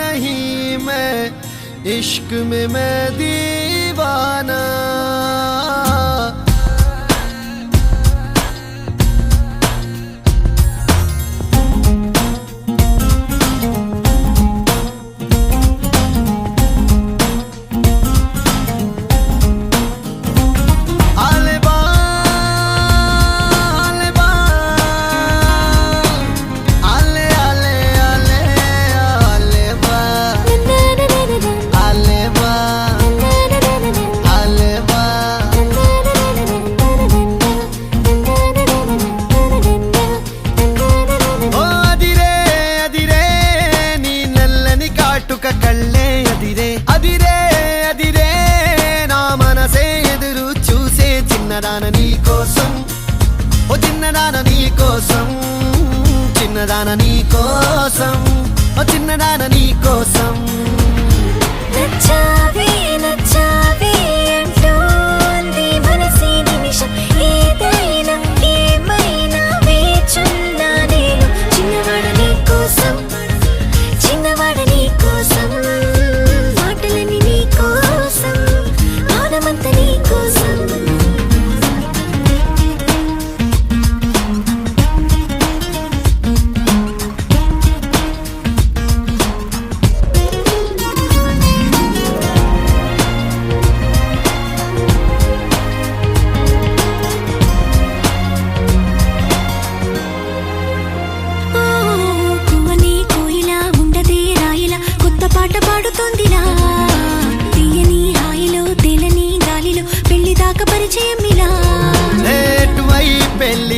नहीं मैं इश्क में मैं दीवाना। కళ్ళే అదిరే అదిరే అదిరే నా మనసే ఎదురు చూసే చిన్నదాన నీ కోసం, ఓ చిన్నదాన నీ కోసం, చిన్నదాన నీ కోసం, ఓ చిన్నదాన నీ కోసం. నచ్చావే నచ్చావే అంటోంది మనసే నిమిషం, ఏదైనా ఏమైనా వేచున్నా నేను. చిన్నవాడ నీ కోసం, చిన్నవాడ నీ కోసం, మాటలని నీ కోసం, మౌనమంత నీ కోసం. పాట పాడుతోందిలా తీయని హాయిలో తేలని గాలిలో పెళ్లి దాకా పరిచయం ఇలా. పెళ్లి